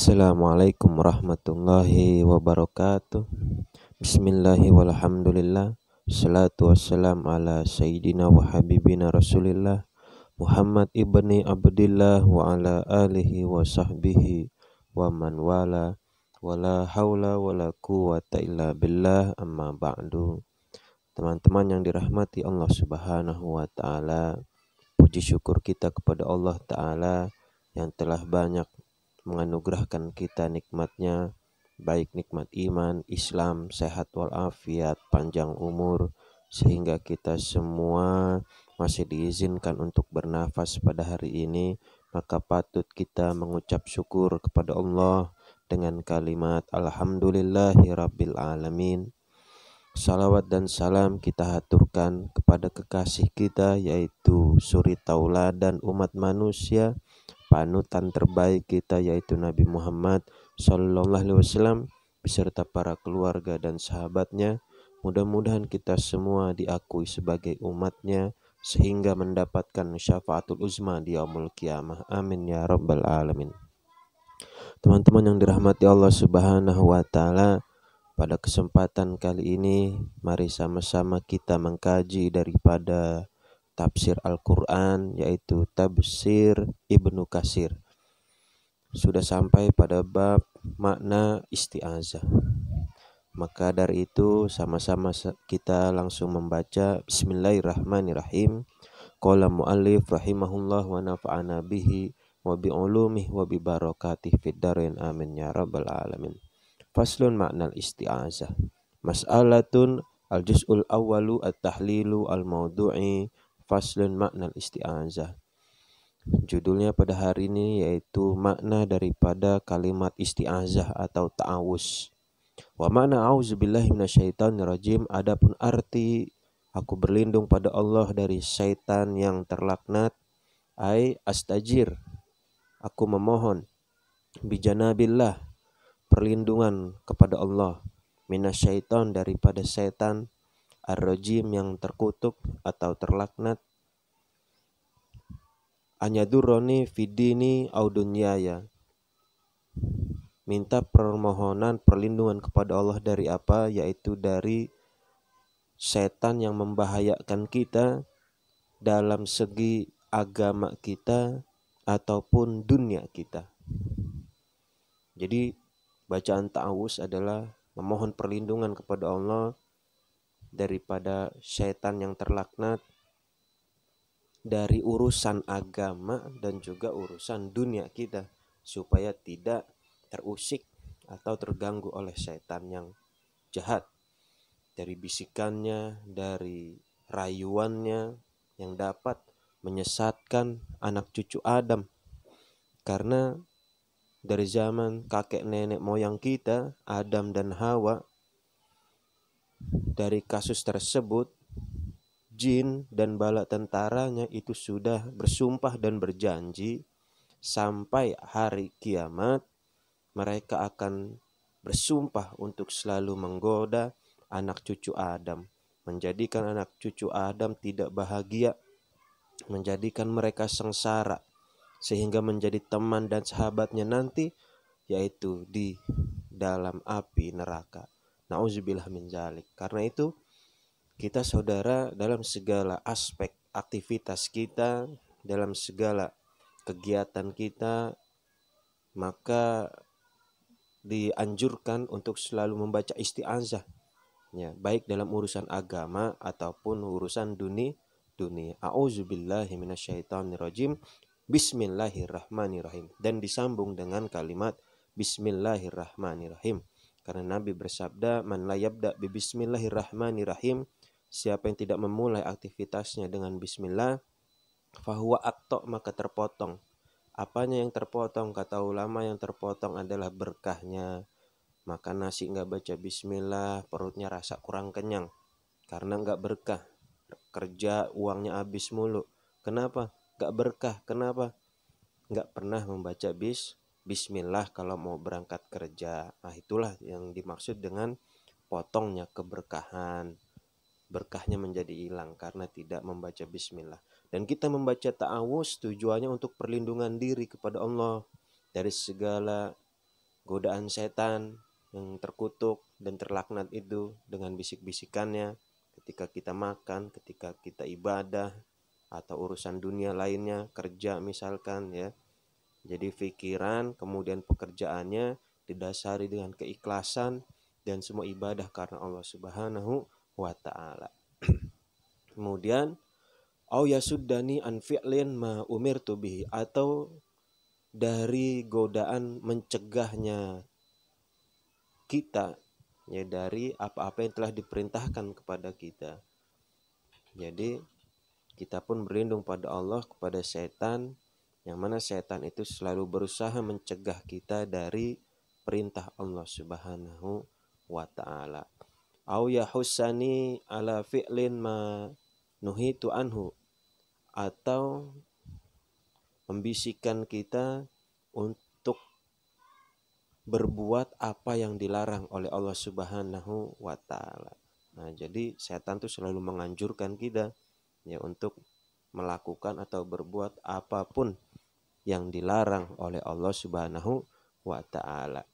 Assalamualaikum warahmatullahi wabarakatuh. Bismillahi walhamdulillah. Salatu wassalam ala sayyidina wa habibina rasulillah Muhammad ibni Abdillah wa ala alihi wa sahbihi wa man wala. Wala hawla wala quwata illa billah, amma ba'du. Teman-teman yang dirahmati Allah subhanahu wa ta'ala, puji syukur kita kepada Allah ta'ala yang telah banyak menganugerahkan kita nikmatnya, baik nikmat iman, Islam, sehat walafiat, panjang umur, sehingga kita semua masih diizinkan untuk bernafas pada hari ini. Maka patut kita mengucap syukur kepada Allah dengan kalimat Alhamdulillahirabbil alamin. Salawat dan salam kita haturkan kepada kekasih kita, yaitu suri tauladan umat manusia, panutan terbaik kita, yaitu Nabi Muhammad Sallallahu Alaihi Wasallam beserta para keluarga dan sahabatnya. Mudah-mudahan kita semua diakui sebagai umatnya sehingga mendapatkan syafaatul uzma di yaumul qiyamah. Amin ya rabbal alamin. Teman-teman yang dirahmati Allah Subhanahu wa taala, pada kesempatan kali ini mari sama-sama kita mengkaji daripada tafsir Al-Quran, yaitu tafsir Ibnu Katsir. Sudah sampai pada bab makna isti'azah. Maka dari itu sama-sama kita langsung membaca. Bismillahirrahmanirrahim. Qala mu'allif rahimahullah wa nafa'ana bihi wa bi'ulumihi wa bibarakatihi fid dharain, amin ya rabbal alamin. Faslun makna isti'azah. Mas'alatun al-juz'ul awwalu at-tahlilu al-mawdu'i. Faslun makna isti'azah. Judulnya pada hari ini yaitu makna daripada kalimat isti'azah atau ta'awuz. Wa makna a'udzubillahi minasyaitonirrajim, adapun arti aku berlindung pada Allah dari syaitan yang terlaknat, ai astajir, aku memohon, bijanabillah, perlindungan kepada Allah, minasyaiton, daripada setan, ar-rajim, yang terkutuk atau terlaknat, anyadurroni fidini au dunyaya, minta permohonan perlindungan kepada Allah dari apa? Yaitu dari setan yang membahayakan kita dalam segi agama kita ataupun dunia kita. Jadi bacaan ta'awuz adalah memohon perlindungan kepada Allah daripada setan yang terlaknat, dari urusan agama dan juga urusan dunia kita, supaya tidak terusik atau terganggu oleh setan yang jahat, dari bisikannya, dari rayuannya yang dapat menyesatkan anak cucu Adam. Karena dari zaman kakek nenek moyang kita, Adam dan Hawa, dari kasus tersebut jin dan bala tentaranya itu sudah bersumpah dan berjanji sampai hari kiamat mereka akan bersumpah untuk selalu menggoda anak cucu Adam, menjadikan anak cucu Adam tidak bahagia, menjadikan mereka sengsara, sehingga menjadi teman dan sahabatnya nanti, yaitu di dalam api neraka. Nauzubillah min dzalik. Karena itu kita saudara, dalam segala aspek aktivitas kita, dalam segala kegiatan kita, maka dianjurkan untuk selalu membaca isti'azah, ya, baik dalam urusan agama ataupun urusan dunia. A'udzubillahi minasyaitonirrajim. Bismillahirrahmanirrahim. Dan disambung dengan kalimat Bismillahirrahmanirrahim. Karena Nabi bersabda, man la yabda bi bismillahirrahmanirrahim, siapa yang tidak memulai aktivitasnya dengan bismillah, fahuwa aqta, maka terpotong. Apanya yang terpotong? Kata ulama, yang terpotong adalah berkahnya. Makan nasi nggak baca bismillah, perutnya rasa kurang kenyang karena nggak berkah. Kerja uangnya habis mulu. Kenapa? Nggak berkah. Kenapa? Nggak pernah membaca bismillah kalau mau berangkat kerja. Nah, itulah yang dimaksud dengan potongnya keberkahan. Berkahnya menjadi hilang karena tidak membaca bismillah. Dan kita membaca ta'awuz tujuannya untuk perlindungan diri kepada Allah dari segala godaan setan yang terkutuk dan terlaknat itu dengan bisik-bisikannya ketika kita makan, ketika kita ibadah, atau urusan dunia lainnya, kerja misalkan ya. Jadi pikiran kemudian pekerjaannya didasari dengan keikhlasan dan semua ibadah karena Allah Subhanahu wa taala. Kemudian au yasuddani an fi'lin ma umirtu bihi, atau dari godaan mencegahnya kita ya dari apa-apa yang telah diperintahkan kepada kita. Jadi kita pun berlindung pada Allah kepada setan, yang mana setan itu selalu berusaha mencegah kita dari perintah Allah Subhanahu wa taala. Au yahussani ala fi'lin ma nuhitu anhu, atau membisikkan kita untuk berbuat apa yang dilarang oleh Allah Subhanahu wa taala. Nah, jadi setan tuh selalu menganjurkan kita ya untuk melakukan atau berbuat apapun yang dilarang oleh Allah Subhanahu wa taala.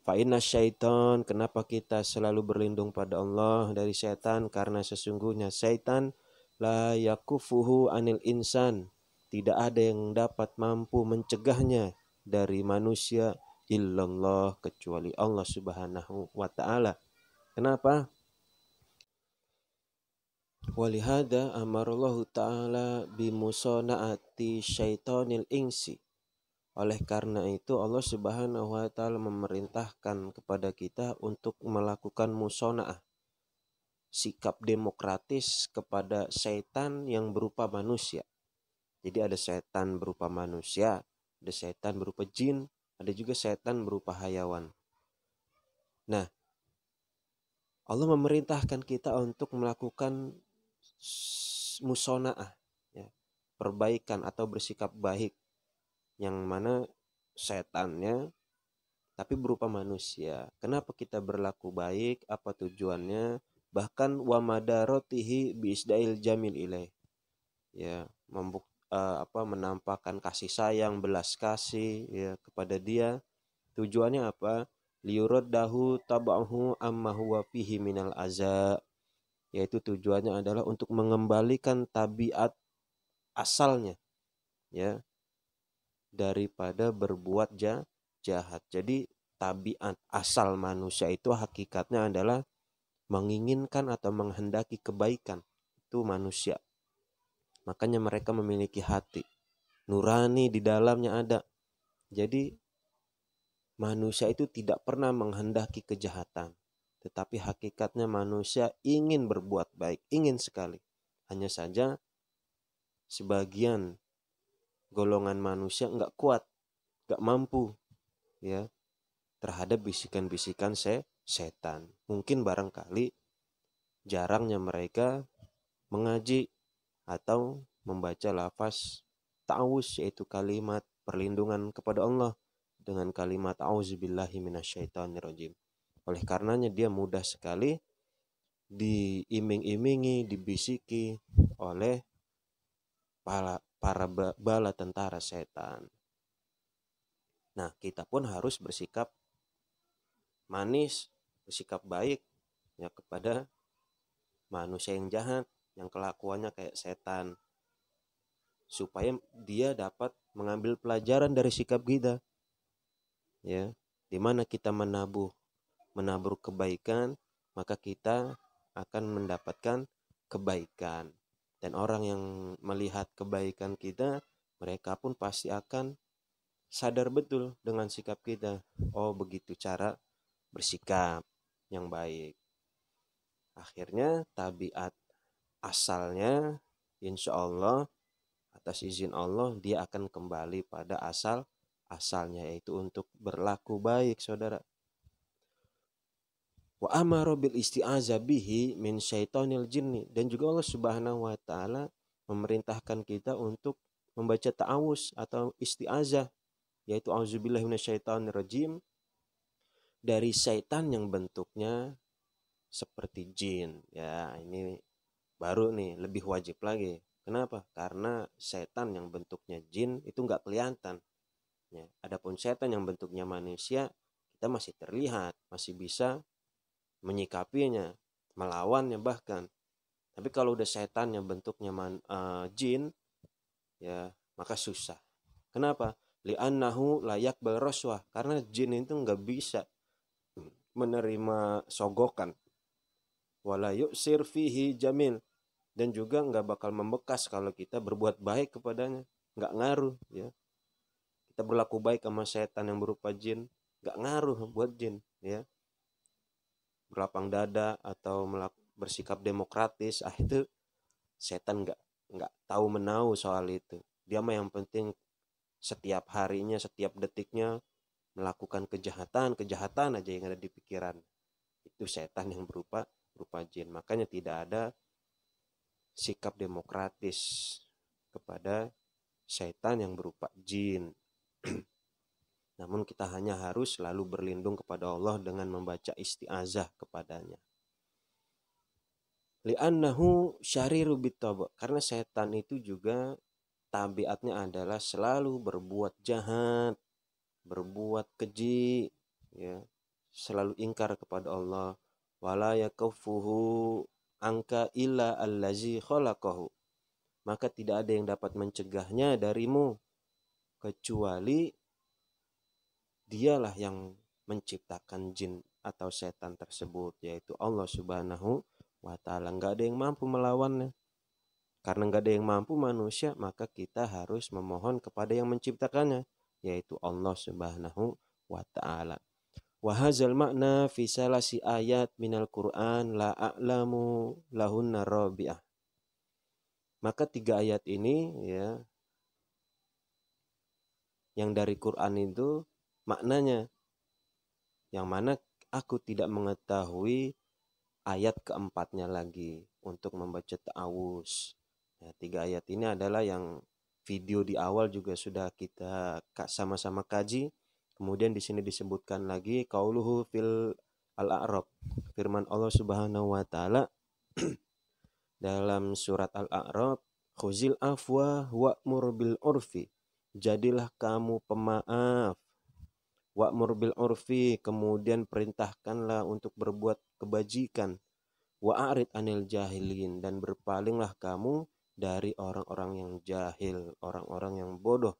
Fa inna syaitan, kenapa kita selalu berlindung pada Allah dari setan? Karena sesungguhnya setan la yakufuhu anil insan, tidak ada yang dapat mampu mencegahnya dari manusia illallah, kecuali Allah Subhanahu wa taala. Kenapa? Walihada amarallahu ta'ala bimusona'ati syaitonil insi. Oleh karena itu Allah Subhanahu wa taala memerintahkan kepada kita untuk melakukan musona'ah, sikap demokratis kepada setan yang berupa manusia. Jadi ada setan berupa manusia, ada setan berupa jin, ada juga setan berupa hayawan. Nah, Allah memerintahkan kita untuk melakukan musona'ah ya, perbaikan atau bersikap baik, yang mana setannya tapi berupa manusia. Kenapa kita berlaku baik? Apa tujuannya? Bahkan wa madarotihi biisdail jamil ilaih. Ya, menampakkan kasih sayang, belas kasih ya kepada dia. Tujuannya apa? Liyuraddahu tab'ahu amma huwa fihi minal aza. Yaitu tujuannya adalah untuk mengembalikan tabiat asalnya ya daripada berbuat jahat. Jadi tabiat asal manusia itu hakikatnya adalah menginginkan atau menghendaki kebaikan. Itu manusia. Makanya mereka memiliki hati nurani, di dalamnya ada. Jadi manusia itu tidak pernah menghendaki kejahatan, tetapi hakikatnya manusia ingin berbuat baik, ingin sekali. Hanya saja sebagian golongan manusia nggak kuat, nggak mampu ya terhadap bisikan-bisikan setan. Mungkin barangkali jarangnya mereka mengaji atau membaca lafaz ta'awuz, yaitu kalimat perlindungan kepada Allah dengan kalimat auzubillahi minasyaitonirrajim. Oleh karenanya dia mudah sekali diiming-imingi, dibisiki oleh para bala tentara setan. Nah, kita pun harus bersikap manis, bersikap baik ya kepada manusia yang jahat, yang kelakuannya kayak setan, supaya dia dapat mengambil pelajaran dari sikap kita ya, dimana kita menabur kebaikan, maka kita akan mendapatkan kebaikan. Dan orang yang melihat kebaikan kita, mereka pun pasti akan sadar betul dengan sikap kita. Oh, begitu cara bersikap yang baik. Akhirnya tabiat asalnya insya Allah atas izin Allah dia akan kembali pada asalnya, yaitu untuk berlaku baik, saudara. Wa amara bil isti'azah bihi min syaitonil jinni, dan juga Allah Subhanahu wa taala memerintahkan kita untuk membaca ta'awuz atau isti'azah, yaitu auzubillahi minasyaitonirrajim, dari syaitan yang bentuknya seperti jin. Ya, ini baru nih, lebih wajib lagi. Kenapa? Karena setan yang bentuknya jin itu nggak kelihatan. Ya, adapun setan yang bentuknya manusia kita masih terlihat, masih bisa menyikapinya, melawannya bahkan. Tapi kalau udah setannya bentuknya jin, ya maka susah. Kenapa? Li'annahu layak roswah, karena jin itu nggak bisa menerima sogokan. Wala yu'sir fihi jamil, dan juga nggak bakal membekas kalau kita berbuat baik kepadanya, nggak ngaruh ya. Kita berlaku baik sama setan yang berupa jin, nggak ngaruh buat jin ya. Berlapang dada atau bersikap demokratis, itu setan nggak tahu menau soal itu. Dia mah yang penting setiap harinya, setiap detiknya melakukan kejahatan aja yang ada di pikiran. Itu setan yang berupa jin. Makanya tidak ada sikap demokratis kepada setan yang berupa jin. Namun kita hanya harus selalu berlindung kepada Allah dengan membaca isti'azah kepadanya. Li'annahu syariru bittaba, karena setan itu juga tabiatnya adalah selalu berbuat jahat, berbuat keji, ya, selalu ingkar kepada Allah. Wala yakufuhu angka illa allazi khalaqahu, maka tidak ada yang dapat mencegahnya darimu kecuali dialah yang menciptakan jin atau setan tersebut, yaitu Allah Subhanahu wa ta'ala. Nggak ada yang mampu melawannya. Karena nggak ada yang mampu manusia, maka kita harus memohon kepada yang menciptakannya, yaitu Allah Subhanahu wa ta'ala. Wahazal makna fi salasi ayat minal Qur'an la a'lamu lahunna rabi'ah. Maka 3 ayat ini ya, yang dari Quran itu maknanya, yang mana aku tidak mengetahui ayat keempatnya lagi untuk membaca ta'awuz. Ya, 3 ayat ini adalah yang video di awal juga sudah kita sama-sama kaji. Kemudian di sini disebutkan lagi qauluhu fil al-a'raf, firman Allah Subhanahu wa ta'ala dalam surat al-a'raf, khuzil afwa wa'mur bil urfi, jadilah kamu pemaaf, wa'mur bil urfi, kemudian perintahkanlah untuk berbuat kebajikan, wa'arid anil jahilin, dan berpalinglah kamu dari orang-orang yang jahil, orang-orang yang bodoh.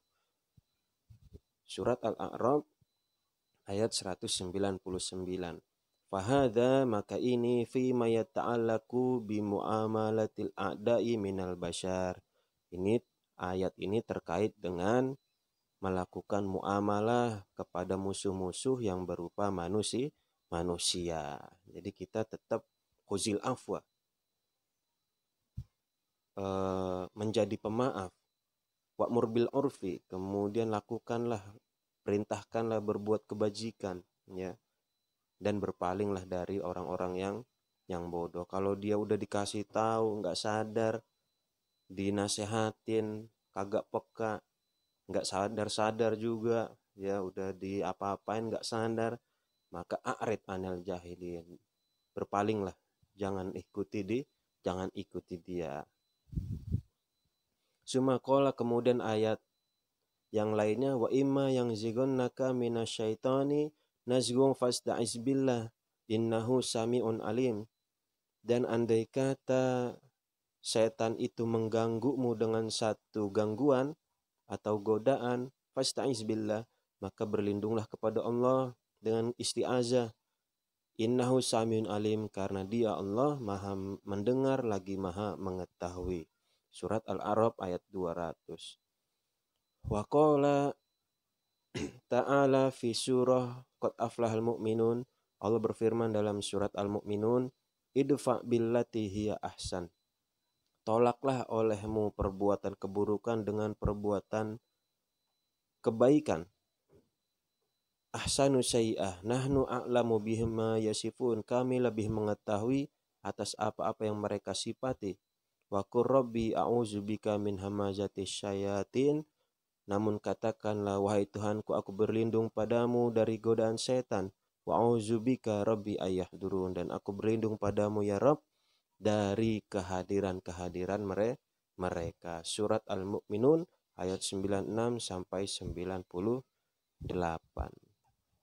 Surat Al-A'raf ayat 199. Fahadha, maka ini fi ma yata'allaku bi muamalatil a'da'i minal bashar. Ini ayat ini terkait dengan melakukan muamalah kepada musuh-musuh yang berupa manusia. Jadi kita tetap khuzil afwa, menjadi pemaaf, wa'mur bil urfi, kemudian lakukanlah, perintahkanlah berbuat kebajikan, ya, dan berpalinglah dari orang-orang yang bodoh. Kalau dia udah dikasih tahu nggak sadar, dinasehatin kagak peka, nggak sadar juga, ya udah diapa-apain nggak sadar, maka a'rid anil jahilin, berpalinglah, jangan ikuti dia. Sumakola, kemudian ayat yang lainnya, wa imma yang zigonnaka minasyaitani nazgung fasta'iz billah innahu sami'un alim, dan andai kata setan itu mengganggumu dengan satu gangguan atau godaan, fasta'iz billah, maka berlindunglah kepada Allah dengan isti'azah. Innahu sami'un alim, karena dia Allah maha mendengar lagi maha mengetahui. Surat Al-A'raf ayat 200. Wa qala ta'ala fi surah qad aflahal mu'minun, Allah berfirman dalam surat Al-Mu'minun, idfa billati hiya ahsan, tolaklah olehmu perbuatan keburukan dengan perbuatan kebaikan. Ahsanu sayyi'ah nahnu a'lamu bihima yasifun, kami lebih mengetahui atas apa-apa yang mereka sifati. Wa qur rabbi a'udzubika min hamazatis syayatin, namun katakanlah, wahai Tuhanku, aku berlindung padamu dari godaan setan. Wa a'udzubika rabbi ayahdurun, dan aku berlindung padamu ya Rabb dari kehadiran mereka. Surat Al-Mu'minun ayat 96 sampai 98.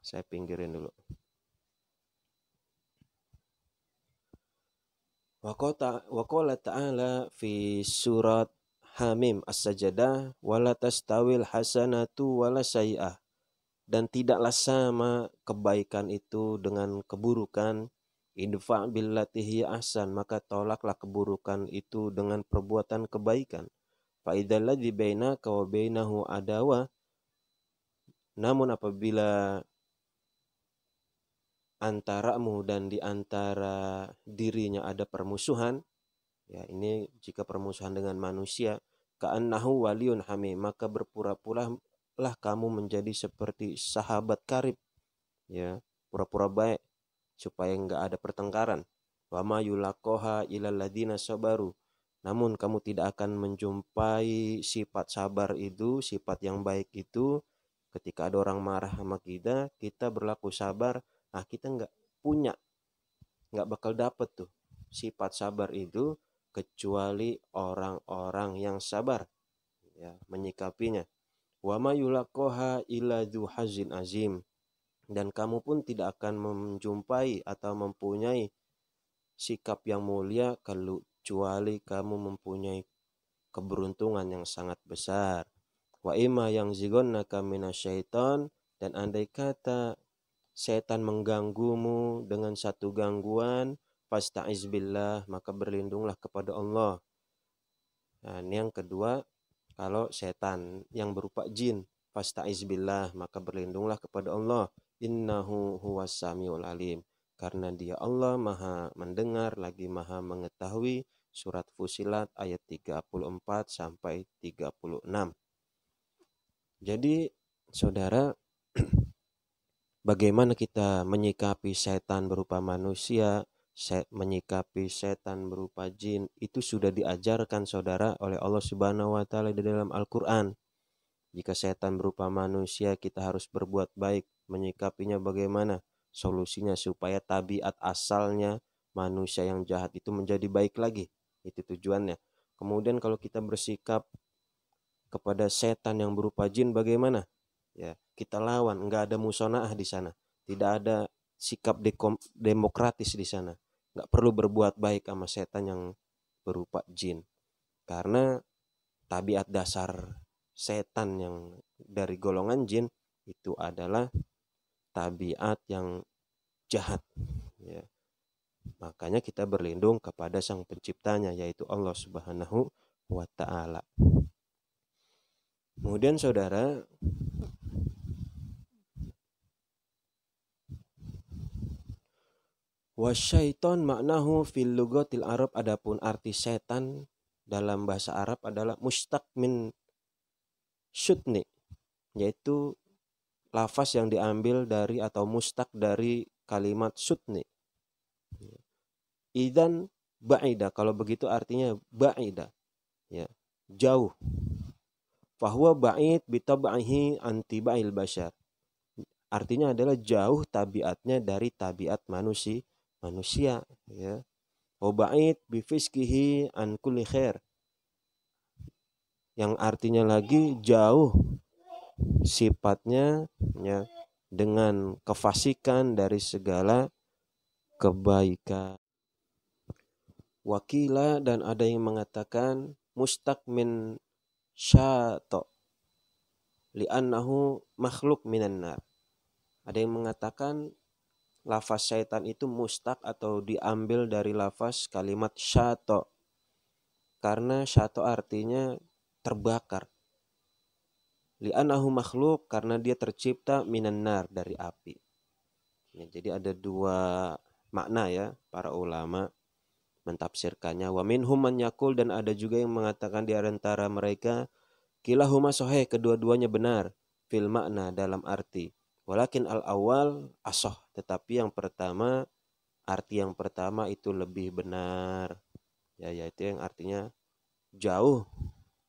Saya pinggirin dulu. Wa qala ta'ala fi surat Hamim As-Sajdah wala tastawil hasanatu wala sayyi'ah. Dan tidaklah sama kebaikan itu dengan keburukan. Idfa' billati hiya ahsan, maka tolaklah keburukan itu dengan perbuatan kebaikan. Fa idzal ladzi bainaka wa bainahu adawah, namun apabila antaramu dan di antara dirinya ada permusuhan, ya ini jika permusuhan dengan manusia, ka'annahu waliyun hamim, maka berpura-pura lah kamu menjadi seperti sahabat karib, ya pura-pura baik supaya enggak ada pertengkaran. Wa ma yulaqaha ilal ladzina sabaru, namun kamu tidak akan menjumpai sifat sabar itu, sifat yang baik itu ketika ada orang marah sama kita, kita berlaku sabar, kita nggak bakal dapet tuh sifat sabar itu kecuali orang-orang yang sabar, ya menyikapinya. Wa ma yulaqaha illa dzu hazin azim, dan kamu pun tidak akan menjumpai atau mempunyai sikap yang mulia kecuali kamu mempunyai keberuntungan yang sangat besar. Wa imma yang zigonnaka minasyaiton, dan andai kata setan mengganggumu dengan satu gangguan, fasta'iz billah, maka berlindunglah kepada Allah. Nah, ini yang kedua, kalau setan yang berupa jin, fasta'iz billah, maka berlindunglah kepada Allah. Innahu huwas samiul alim, karena dia Allah maha mendengar lagi maha mengetahui. Surat Fusilat ayat 34 sampai 36. Jadi saudara, bagaimana kita menyikapi setan berupa manusia, menyikapi setan berupa jin, itu sudah diajarkan saudara oleh Allah Subhanahu wa taala di dalam Al-Qur'an. Jika setan berupa manusia, kita harus berbuat baik. Menyikapinya bagaimana? Solusinya supaya tabiat asalnya manusia yang jahat itu menjadi baik lagi. Itu tujuannya. Kemudian kalau kita bersikap kepada setan yang berupa jin bagaimana? Ya, kita lawan, enggak ada musona'ah di sana. Tidak ada sikap demokratis di sana. Enggak perlu berbuat baik sama setan yang berupa jin. Karena tabiat dasar setan yang dari golongan jin itu adalah tabiat yang jahat, ya. Makanya kita berlindung kepada sang penciptanya, yaitu Allah Subhanahu wa ta'ala. Kemudian saudara, wasyaiton maknahu fil lugatil Arab, adapun arti setan dalam bahasa Arab adalah mustaq min syutni, yaitu lafaz yang diambil dari atau mustaq dari kalimat syutni. Idzan ba'ida, kalau begitu artinya ba'ida, ya, jauh. Fahuwa ba'id bitab'ihi antiba'il bashar, artinya adalah jauh tabiatnya dari tabiat manusia, ya. Wa ba'id bifiskihi an kulli khair, yang artinya lagi jauh sifatnya, ya, dengan kefasikan dari segala kebaikan. Wakila, dan ada yang mengatakan mustaq min syato li'annahu makhluk minan nar. Ada yang mengatakan lafaz syaitan itu mustaq atau diambil dari lafaz kalimat syato, karena syato artinya terbakar. Li'annahu makhluk, karena dia tercipta minan nar, dari api. Ya, jadi ada dua makna, ya, para ulama mentafsirkannya. Wa minhum man yaqul, dan ada juga yang mengatakan di antara mereka kilahuma sahih, kedua-duanya benar, fil makna, dalam arti. Walakin al-awwal asoh, tetapi yang pertama, arti yang pertama itu lebih benar, ya, yaitu yang artinya jauh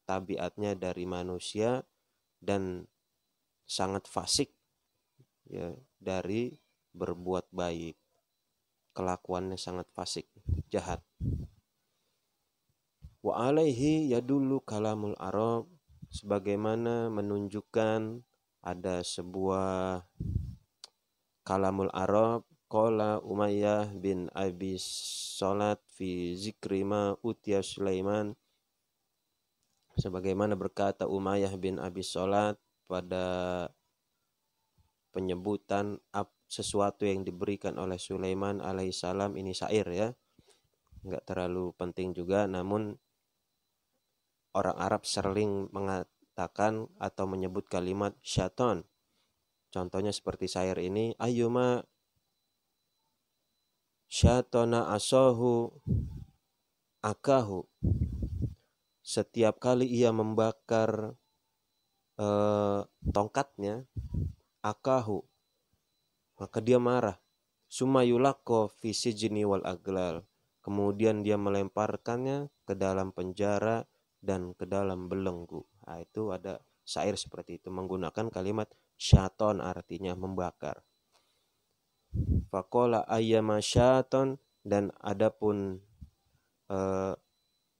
tabiatnya dari manusia dan sangat fasik, ya, dari berbuat baik. Kelakuannya sangat fasik, jahat. Wa alaihi yadullu kalamul Arab, sebagaimana menunjukkan ada sebuah kalamul Arab qala Umayyah bin Abi Salat fi zikri ma utiya Sulaiman, sebagaimana berkata Umayyah bin Abi Salat pada penyebutan sesuatu yang diberikan oleh Sulaiman alaihissalam. Ini syair ya, nggak terlalu penting juga, namun orang Arab sering mengatakan atau menyebut kalimat syaitan. Contohnya seperti syair ini, ayyuma syaitana asahu akahu, setiap kali ia membakar tongkatnya, akahu, maka dia marah. Summa yulaqqa fi sijni wal aglal, kemudian dia melemparkannya ke dalam penjara dan ke dalam belenggu. Nah, itu ada syair seperti itu menggunakan kalimat syaiton, artinya membakar. Faqala ayyama syaiton, dan adapun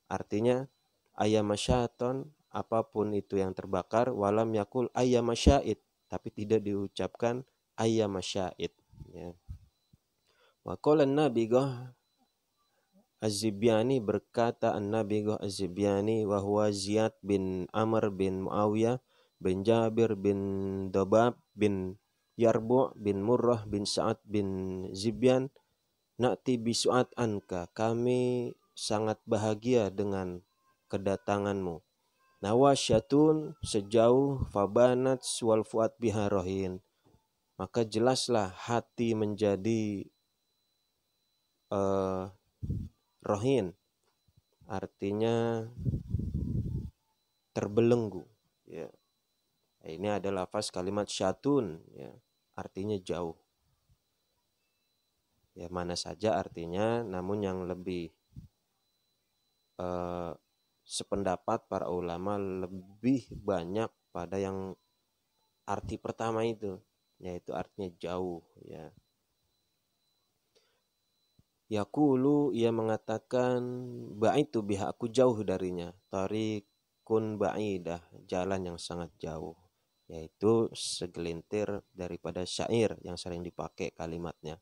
artinya ayyama syaiton, apapun itu yang terbakar, walam yakul ayyama syait, tapi tidak diucapkan ayyama syait ya. Wa qala an-Nabighah Az-Zibyani, berkata an-Nabighah Az-Zibyani, wa huwa Ziyad bin Amr bin Muawiyah bin Jabir bin Dabab bin Yarbu' bin Murrah bin Sa'ad bin Zibyan, na'ti bi su'at anka, kami sangat bahagia dengan kedatanganmu. Nawasyatun, sejauh fabanat wal fuad biha rohin, maka jelaslah hati menjadi rohin, artinya terbelenggu ya. Ini adalah lafaz kalimat syatun ya, artinya jauh ya, mana saja artinya, namun yang lebih sependapat para ulama lebih banyak pada yang arti pertama itu, yaitu artinya jauh ya. Yaqulu, ia mengatakan, ba'idtu biha, aku jauh darinya, tariqun ba'idah, jalan yang sangat jauh, yaitu segelintir daripada syair yang sering dipakai kalimatnya.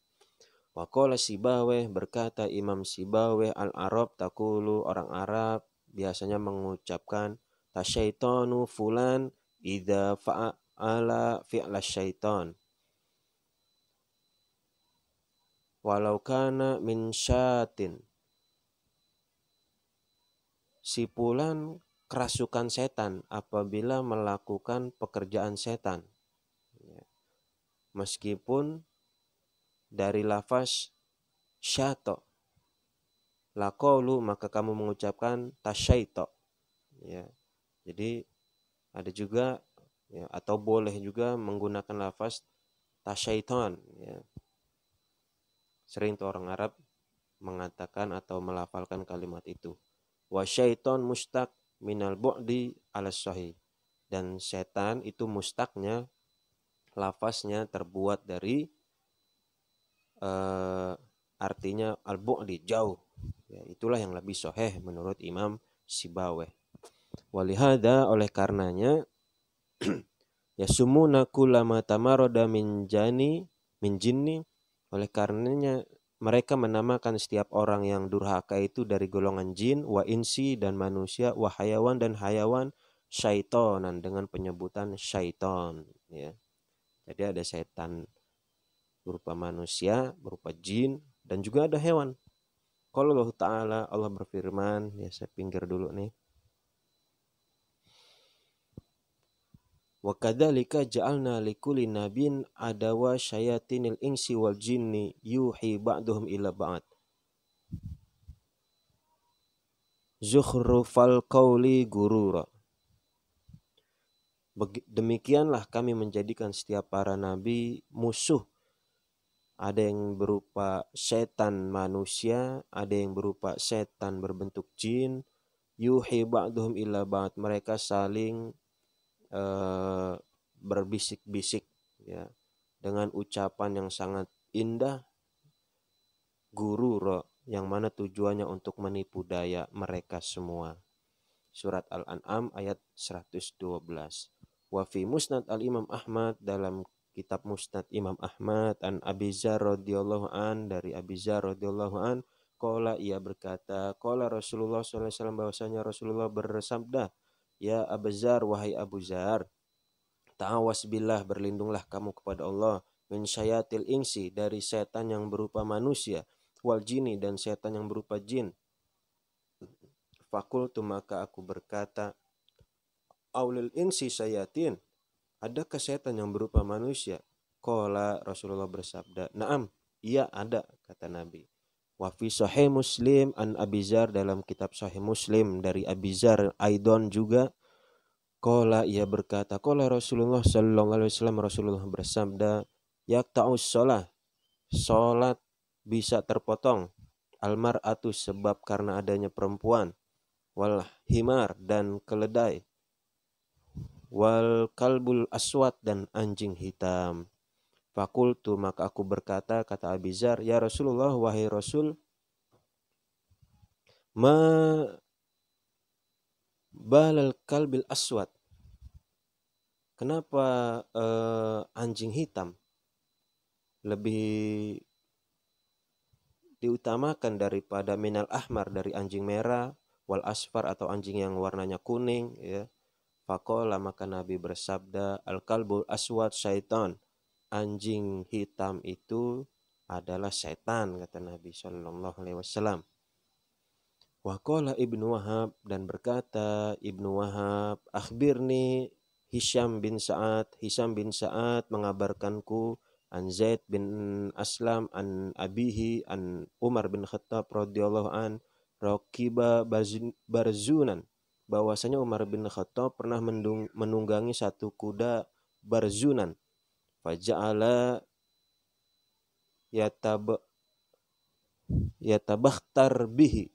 Wa qala Sibaweh, berkata Imam Sibaweh, al-Arab taqulu, orang Arab biasanya mengucapkan tasyaitonu fulan idza fa'ala fi'la syaitan, walau kana min syatin, si fulan kerasukan setan apabila melakukan pekerjaan setan ya. Meskipun dari lafaz syato laqaulu, maka kamu mengucapkan tasyaito ya. Jadi ada juga ya, atau boleh juga menggunakan lafaz tasyaiton ya. Sering tuh orang Arab mengatakan atau melafalkan kalimat itu. Wa syaiton mustaq minal bu'di ala sahih, dan setan itu mustaknya, lafaznya terbuat dari artinya al-bu'di, jauh ya, itulah yang lebih sahih menurut Imam Sibaweh. Walihada, oleh karenanya ya sumuna kullama tamarada min jinni, oleh karenanya mereka menamakan setiap orang yang durhaka itu dari golongan jin, wa insi, dan manusia, wa hayawan, dan hayawan, syaitonan, dengan penyebutan syaiton ya. Jadi ada setan berupa manusia, berupa jin, dan juga ada hewan. Qala Allah Ta'ala, Allah berfirman ya, saya pinggir dulu nih. Wa kadzalika ja'alna likulli nabiyyin adawa syayatinil insi wal jinni yuhi ba'duhum ila ba'd zukhrufal qawli gurura. Demikianlah kami menjadikan setiap para nabi musuh. Ada yang berupa setan manusia, ada yang berupa setan berbentuk jin. Yuhi ba'duhum ila ba'd, mereka saling berbisik-bisik ya, dengan ucapan yang sangat indah, gurura, yang mana tujuannya untuk menipu daya mereka semua. Surat Al-An'am ayat 112. Wa fi musnad al-Imam Ahmad, dalam kitab Musnad Imam Ahmad an Abi Dzar radhiyallahu an, dari Abi Dzar radhiyallahu an, qala, ia berkata, qala Rasulullah sallallahu alaihi wasallam, bahwasanya Rasulullah bersabda, ya Abu Dzar, wahai Abu Dzar, ta'awas billah, berlindunglah kamu kepada Allah, min syayatil insi, dari setan yang berupa manusia, wal jini, dan setan yang berupa jin. Fakultu, maka aku berkata, aulil insi syayatin, adakah setan yang berupa manusia? Qala, Rasulullah bersabda, na'am, iya ada, kata Nabi. Wa fi sahih Muslim an Abi Dzar, dalam kitab Sahih Muslim dari Abi Dzar aidon juga, qala, ia berkata, qala Rasulullah sallallahu alaihi wasallam, Rasulullah bersabda, yaqta'us shalah, salat bisa terpotong, almar'atu, sebab karena adanya perempuan, wal himar, dan keledai, wal kalbul aswad, dan anjing hitam. Fakultu, maka aku berkata, kata Abi Dzar, ya Rasulullah, wahai Rasul, ma balal kalbil aswad, kenapa anjing hitam lebih diutamakan daripada minal ahmar, dari anjing merah, wal asfar, atau anjing yang warnanya kuning, ya. Faqala, maka Nabi bersabda, al kalbul aswad syaitan, anjing hitam itu adalah setan, kata Nabi sallallahu alaihi wasallam. Wa qala Ibnu Wahab, dan berkata Ibnu Wahab, akhbirni Hisham bin Sa'ad mengabarkanku, an Zaid bin Aslam an abihi an Umar bin Khattab radhiyallahu an, raqiba barzunan, bahwasanya Umar bin Khattab pernah menunggangi satu kuda barzunan, faja'ala yatabakhtar bihi,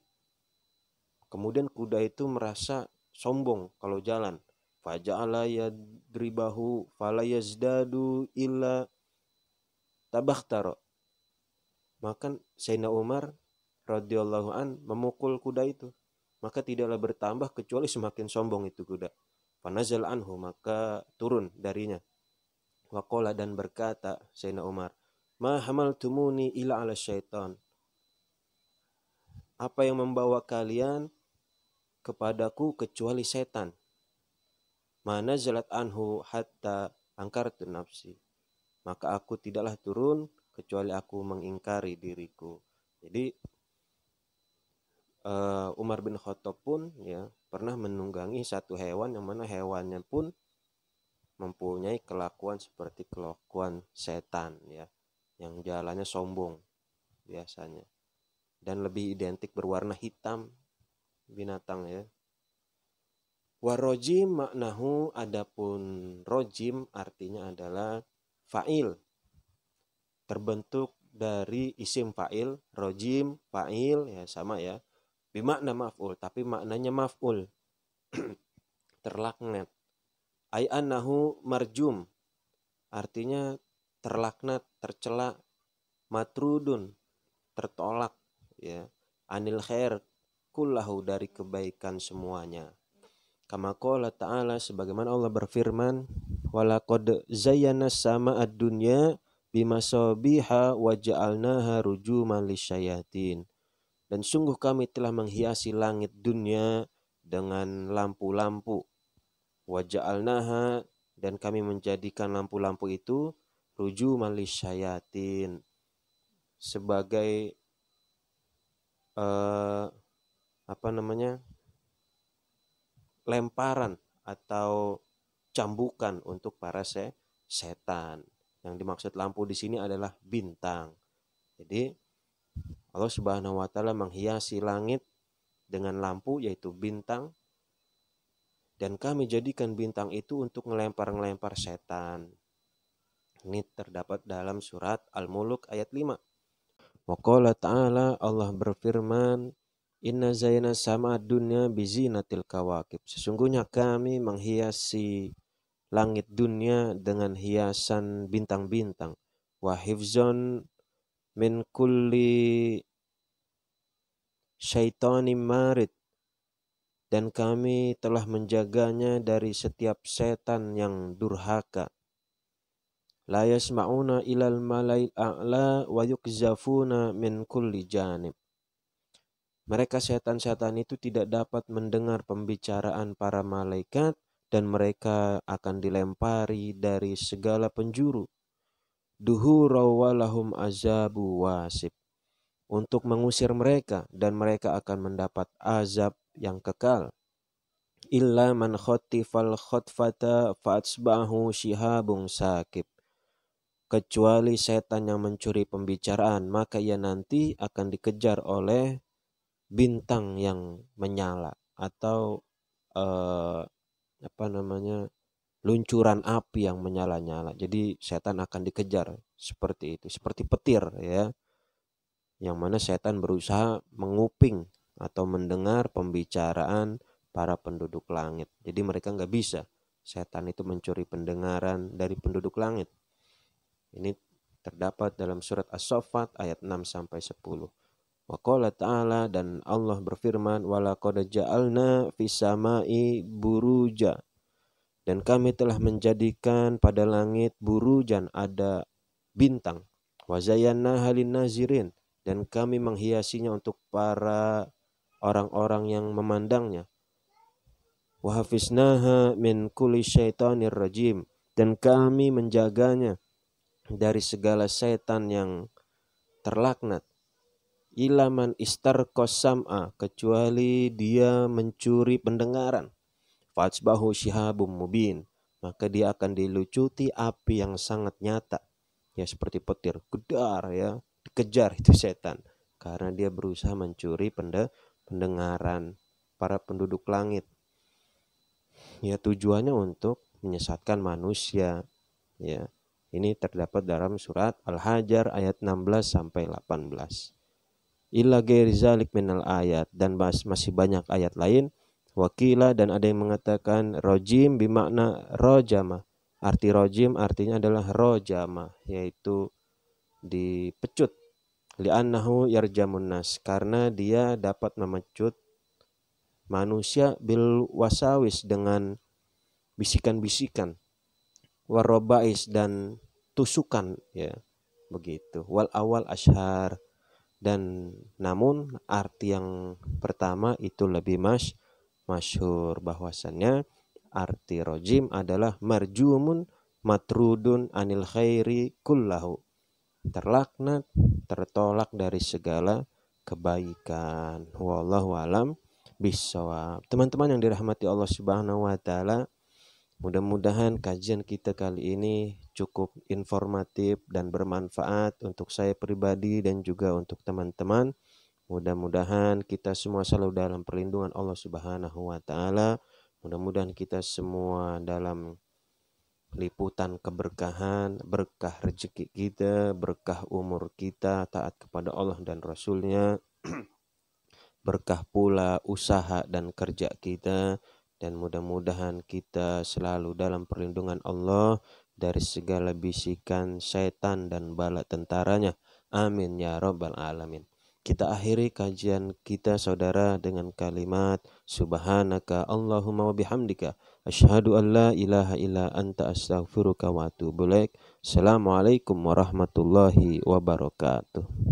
kemudian kuda itu merasa sombong kalau jalan, faja'ala yadribahu fala yazdadu illa tabakhtara, maka Sayyidina Umar radhiyallahu an memukul kuda itu, maka tidaklah bertambah kecuali semakin sombong itu kuda. Fanazal anhu, maka turun darinya. Waqala, dan berkata Sayyidina Umar, ma hamaltumuni ila ala syaitan, apa yang membawa kalian kepadaku kecuali setan. Ma nazalat anhu hatta angkartu nafsi, maka aku tidaklah turun kecuali aku mengingkari diriku. Jadi Umar bin Khattab pun ya pernah menunggangi satu hewan yang mana hewannya pun mempunyai kelakuan seperti kelakuan setan, ya, yang jalannya sombong biasanya dan lebih identik berwarna hitam binatang, ya. Warojim maknahu, adapun rojim artinya adalah fa'il, terbentuk dari isim fa'il, rojim fa'il, ya sama ya, bimakna maf'ul, tapi maknanya maf'ul, terlaknat. Ay annahu marjum, artinya terlaknat, tercela, matrudun, tertolak, ya, anil khair kullahu, dari kebaikan semuanya. Kama qala ta'ala, sebagaimana Allah berfirman, walaqad zayyana sama'ad dunya bimasabiha wa ja'alnaha rujuman lisyayatin, dan sungguh kami telah menghiasi langit dunia dengan lampu-lampu, wa ja'alnaha, dan kami menjadikan lampu-lampu itu rujuman lisyayatin, sebagai lemparan atau cambukan untuk para setan. Yang dimaksud lampu di sini adalah bintang. Jadi Allah Subhanahu wa taala menghiasi langit dengan lampu, yaitu bintang, dan kami jadikan bintang itu untuk ngelempar-ngelempar setan. Ini terdapat dalam surat Al-Mulk ayat 5. Wa qala ta'ala, Allah berfirman, inna zayyana sama dunya bizinatil kawakib, sesungguhnya kami menghiasi langit dunia dengan hiasan bintang-bintang. Wa hifzon min kulli syaitanim marid, dan kami telah menjaganya dari setiap setan yang durhaka. la yasma'una ilal malail a'la wa yukzafuna min kulli janib. Mereka setan-setan itu tidak dapat mendengar pembicaraan para malaikat dan mereka akan dilempari dari segala penjuru. Duhura walahum azabu wasib. Untuk mengusir mereka dan mereka akan mendapat azab yang kekal. Illa man khotifal khotfata fa'atsbahu shihabung sakib. Kecuali setan yang mencuri pembicaraan, maka ia nanti akan dikejar oleh bintang yang menyala atau luncuran api yang menyala-nyala. Jadi setan akan dikejar seperti itu, seperti petir ya. Yang mana setan berusaha menguping atau mendengar pembicaraan para penduduk langit. Jadi mereka nggak bisa. Setan itu mencuri pendengaran dari penduduk langit. Ini terdapat dalam surat As-Saffat ayat 6-10. Wa qala ta'ala, dan Allah berfirman, walaqad ja'alna fis sama'i buruja, dan kami telah menjadikan pada langit burujan, ada bintang, wa zayyana halin nazirin, dan kami menghiasinya untuk para orang-orang yang memandangnya, wa hafiznaha min kulli syaitanir rajim, dan kami menjaganya dari segala setan yang terlaknat. Ilaman istarqas sam'a, kecuali dia mencuri pendengaran. Fatsbahu shihabum mubin, maka dia akan dilucuti api yang sangat nyata. Ya seperti petir, gedar ya, dikejar itu setan. Karena dia berusaha mencuri pendengaran para penduduk langit. Ya tujuannya untuk menyesatkan manusia. Ya, ini terdapat dalam surat Al-Hajar ayat 16-18. Illa ghairi zalik minal ayat, dan masih banyak ayat lain. Wakila, dan ada yang mengatakan rojim bimakna rojama. Arti rojim artinya adalah rojama, yaitu dipecut. Li'annahu yarjamun nas, karena dia dapat memecut manusia bil wasawis, dengan bisikan-bisikan, warobais, dan tusukan ya begitu. Wal awal ashar, dan namun arti yang pertama itu lebih masyhur, bahwasannya arti rojim adalah marjumun matrudun anil khairi kullahu, terlaknat, tertolak dari segala kebaikan. Wallahu alam bissawab. Teman-teman yang dirahmati Allah Subhanahu wa taala, mudah-mudahan kajian kita kali ini cukup informatif dan bermanfaat untuk saya pribadi dan juga untuk teman-teman. Mudah-mudahan kita semua selalu dalam perlindungan Allah Subhanahu wa taala. Mudah-mudahan kita semua dalam liputan keberkahan, berkah rezeki kita, berkah umur kita, taat kepada Allah dan Rasul-Nya, berkah pula usaha dan kerja kita. Dan mudah-mudahan kita selalu dalam perlindungan Allah dari segala bisikan setan dan bala tentaranya. Amin ya rabbal alamin. Kita akhiri kajian kita saudara dengan kalimat subhanaka Allahumma wa bihamdika asyhadu an la ilaha illa anta astaghfiruka wa atubu ilaik. Assalamualaikum warahmatullahi wabarakatuh.